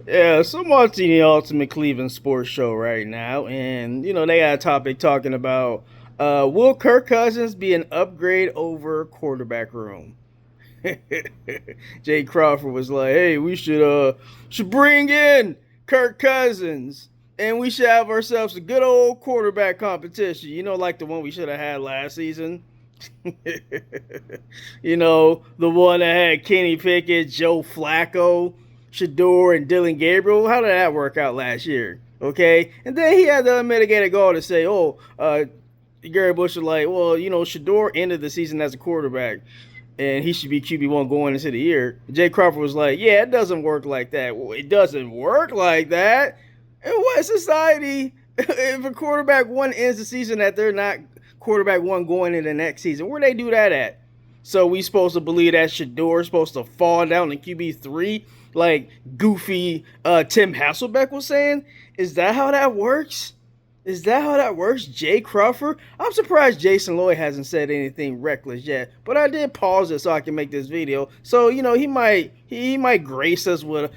Yeah, so I'm watching the Ultimate Cleveland Sports Show right now, and they got a topic talking about will Kirk Cousins be an upgrade over quarterback room? Jay Crawford was like, "Hey, we should bring in Kirk Cousins, and we should have ourselves a good old quarterback competition. Like the one we should have had last season. The one that had Kenny Pickett, Joe Flacco, Shedeur, and Dylan Gabriel. How did that work out last year? Okay, and then he had the unmitigated goal to say, Gary Bush was like, well, Shedeur ended the season as a quarterback, and he should be QB1 going into the year. Jay Crawford was like, yeah, it doesn't work like that. Well, it doesn't work like that. In what society, if a quarterback one ends the season that they're not quarterback one going into the next season, where they do that at? So we supposed to believe that Shedeur is supposed to fall down to QB3 like goofy Tim Hasselbeck was saying? Is that how that works? Is that how that works, Jay Crawford? I'm surprised Jason Lloyd hasn't said anything reckless yet. But I did pause it so I can make this video. So he might grace us with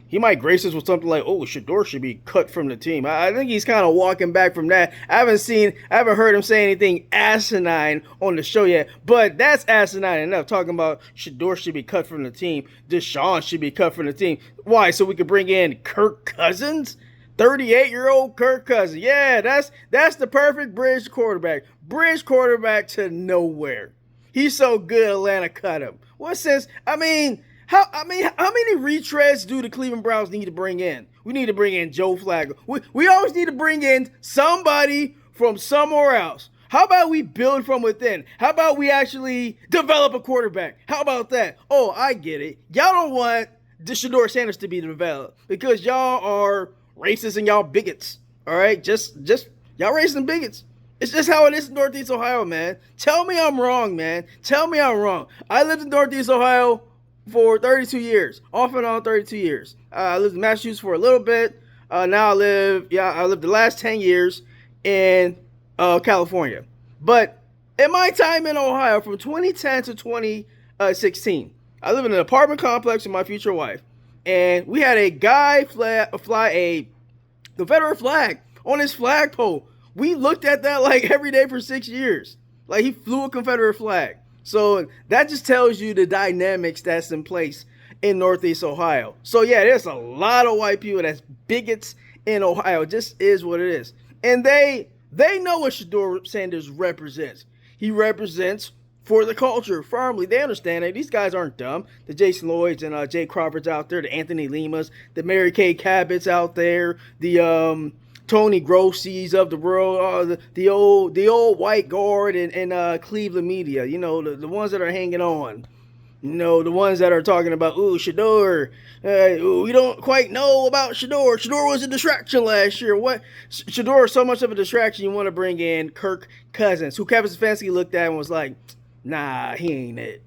he might grace us with something like, oh, Shedeur should be cut from the team. I think he's kind of walking back from that. I haven't heard him say anything asinine on the show yet, but that's asinine enough. Talking about Shedeur should be cut from the team, Deshaun should be cut from the team. Why? So we could bring in Kirk Cousins? 38-year-old Kirk Cousins. Yeah, that's the perfect bridge quarterback. Bridge quarterback to nowhere. He's so good Atlanta cut him. What sense? How many retreads do the Cleveland Browns need to bring in? We need to bring in Joe Flacco. We always need to bring in somebody from somewhere else. How about we build from within? How about we actually develop a quarterback? How about that? Oh, I get it. Y'all don't want the Shedeur Sanders to be developed because y'all are racist and y'all bigots. All right, just y'all racist and bigots. It's just how it is in Northeast Ohio, man. Tell me I'm wrong, man. Tell me I'm wrong. I lived in Northeast Ohio for 32 years, off and on 32 years. I lived in Massachusetts for a little bit. Now I lived the last 10 years in California. But in my time in Ohio, from 2010 to 2016, I live in an apartment complex with my future wife, and we had a guy fly a Confederate flag on his flagpole. We looked at that like every day for 6 years. Like he flew a Confederate flag. So that just tells you the dynamics that's in place in Northeast Ohio. So yeah, there's a lot of white people that's bigots in Ohio. It just is what it is. And they know what Shedeur Sanders represents. He represents for the culture firmly. They understand it. These guys aren't dumb. The Jason Lloyds and Jay Crawfords out there, the Anthony Limas, the Mary Kay Cabotts out there, the Tony Grossies of the world, the old white guard and Cleveland media. The ones that are hanging on. The ones that are talking about, ooh, Shedeur. We don't quite know about Shedeur. Shedeur was a distraction last year. What? Shedeur is so much of a distraction. You want to bring in Kirk Cousins, who Kevin Stefanski looked at and was like, nah, he ain't it.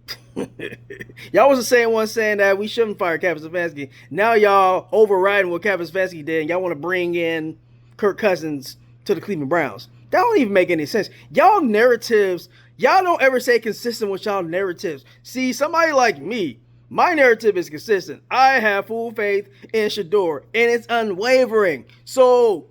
Y'all was the same one saying that we shouldn't fire Kevin Stefanski. Now y'all overriding what Kevin Stefanski did, and y'all want to bring in Kirk Cousins to the Cleveland Browns. That don't even make any sense. Y'all narratives, y'all don't ever say consistent with y'all narratives. See, somebody like me, my narrative is consistent. I have full faith in Shedeur, and it's unwavering. So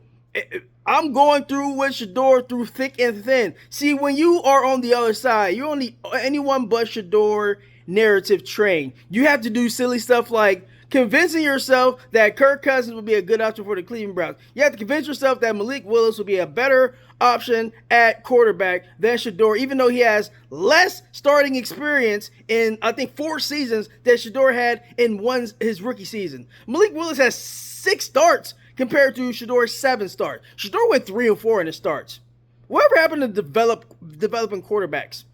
I'm going through with Shedeur through thick and thin. See, when you are on the other side, you're on the anyone but Shedeur narrative train. You have to do silly stuff like convincing yourself that Kirk Cousins will be a good option for the Cleveland Browns. You have to convince yourself that Malik Willis will be a better option at quarterback than Shedeur, even though he has less starting experience in, I think, 4 seasons that Shedeur had in his rookie season. Malik Willis has 6 starts compared to Shedeur's 7 starts. Shedeur went 3-4 in his starts. Whatever happened to developing quarterbacks?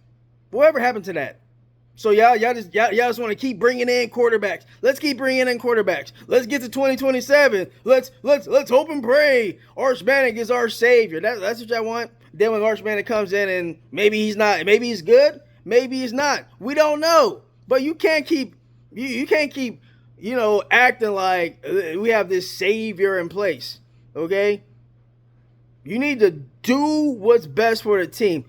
Whatever happened to that? So y'all just want to keep bringing in quarterbacks. Let's keep bringing in quarterbacks. Let's get to 2027. Let's hope and pray Arch Manning is our savior. That's what y'all want. Then when Arch Manning comes in and maybe he's not, maybe he's good, maybe he's not. We don't know. But you can't keep acting like we have this savior in place. Okay? You need to do what's best for the team.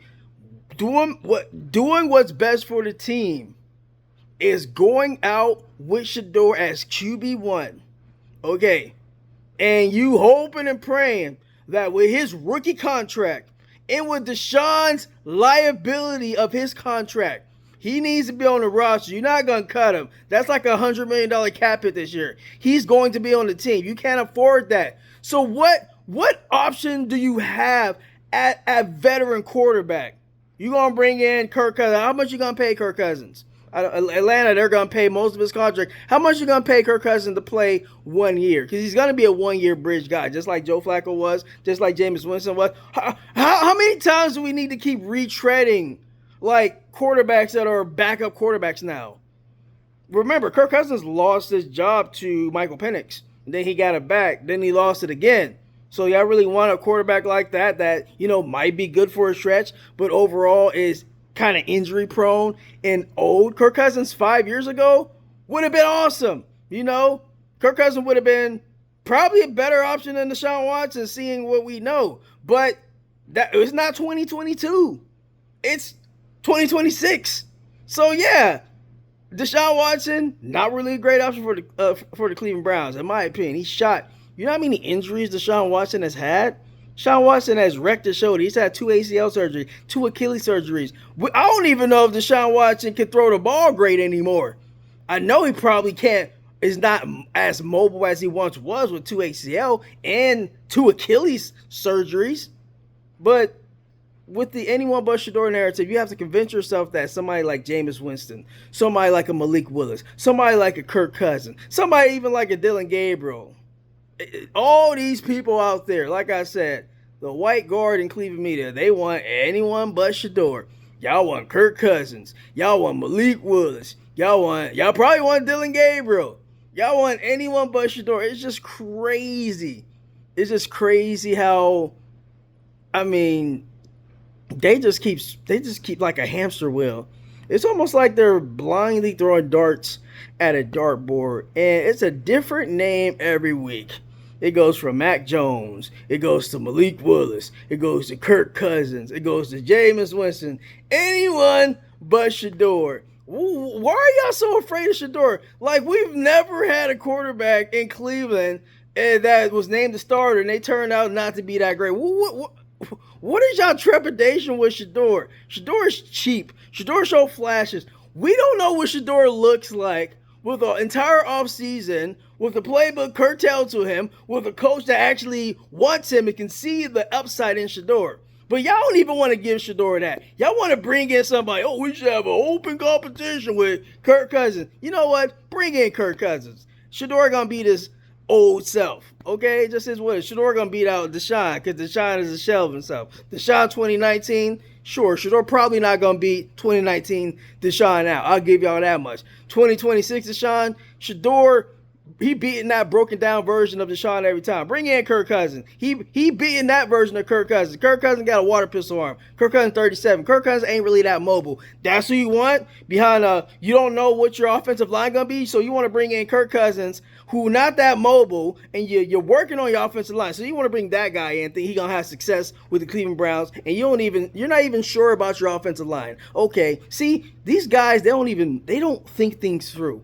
Doing what's best for the team is going out with Shedeur as QB1 Okay. And you hoping and praying that with his rookie contract and with Deshaun's liability of his contract, he needs to be on the roster. You're not going to cut him. That's like $100 million cap hit this year. He's going to be on the team. You can't afford that. So what option do you have at veteran quarterback? You going to bring in Kirk Cousins. How much you going to pay Kirk Cousins? Atlanta, they're going to pay most of his contract. How much you going to pay Kirk Cousins to play 1 year? Because he's going to be a 1 year bridge guy, just like Joe Flacco was, just like Jameis Winston was. How many times do we need to keep retreading like quarterbacks that are backup quarterbacks now? Remember, Kirk Cousins lost his job to Michael Penix. Then he got it back. Then he lost it again. So y'all really want a quarterback like that, might be good for a stretch, but overall is kind of injury prone and old. Kirk Cousins 5 years ago would have been awesome. Kirk Cousins would have been probably a better option than Deshaun Watson, seeing what we know. But that it's not 2022. It's 2026. So yeah, Deshaun Watson, not really a great option for the Cleveland Browns, in my opinion. He's shot. You know how many injuries Deshaun Watson has had? Deshaun Watson has wrecked his shoulder. He's had 2 ACL surgeries, 2 Achilles surgeries. I don't even know if Deshaun Watson can throw the ball great anymore. I know he probably is not as mobile as he once was with 2 ACL and 2 Achilles surgeries. But with the anyone but Shedeur narrative, you have to convince yourself that somebody like Jameis Winston, somebody like a Malik Willis, somebody like a Kirk Cousins, somebody even like a Dylan Gabriel, all these people out there, like I said, the white guard in Cleveland media, they want anyone but Shedeur. Y'all want Kirk Cousins. Y'all want Malik Willis. Y'all probably want Dylan Gabriel. Y'all want anyone but Shedeur. It's just crazy. It's just crazy how, they just keep like a hamster wheel. It's almost like they're blindly throwing darts at a dartboard, and it's a different name every week. It goes from Mac Jones. It goes to Malik Willis. It goes to Kirk Cousins. It goes to Jameis Winston. Anyone but Shedeur. Why are y'all so afraid of Shedeur? Like, we've never had a quarterback in Cleveland that was named the starter, and they turned out not to be that great. What is y'all trepidation with Shedeur? Shedeur is cheap. Shedeur show flashes. We don't know what Shedeur looks like with the entire offseason, with the playbook curtailed to him, with a coach that actually wants him and can see the upside in Shedeur. But y'all don't even want to give Shedeur that. Y'all want to bring in somebody, we should have an open competition with Kirk Cousins. You know what? Bring in Kirk Cousins. Shedeur going to beat his old self. Okay? It just is what it is. Shedeur going to beat out Deshaun because Deshaun is a shell of himself. Deshaun 2019, sure, Shedeur probably not going to beat 2019 Deshaun out. I'll give y'all that much. 2026 Deshaun, Shedeur, he beating that broken down version of Deshaun every time. Bring in Kirk Cousins. He beating that version of Kirk Cousins. Kirk Cousins got a water pistol arm. Kirk Cousins 37. Kirk Cousins ain't really that mobile. That's who you want behind you don't know what your offensive line gonna be, so you want to bring in Kirk Cousins, who not that mobile, and you're working on your offensive line. So you want to bring that guy in, think he gonna have success with the Cleveland Browns, and you're not even sure about your offensive line. Okay, see, these guys, they don't think things through.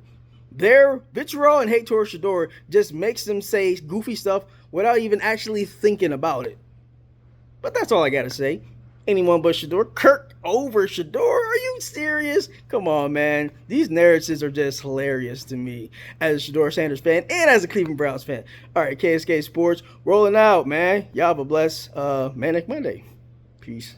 Their vitriol and hate towards Shedeur just makes them say goofy stuff without even actually thinking about it. But that's all I gotta say. Anyone but Shedeur. Kirk over Shedeur? Are you serious? Come on, man. These narratives are just hilarious to me as a Shedeur Sanders fan and as a Cleveland Browns fan. All right, KSK Sports rolling out, man. Y'all have a blessed Manic Monday. Peace.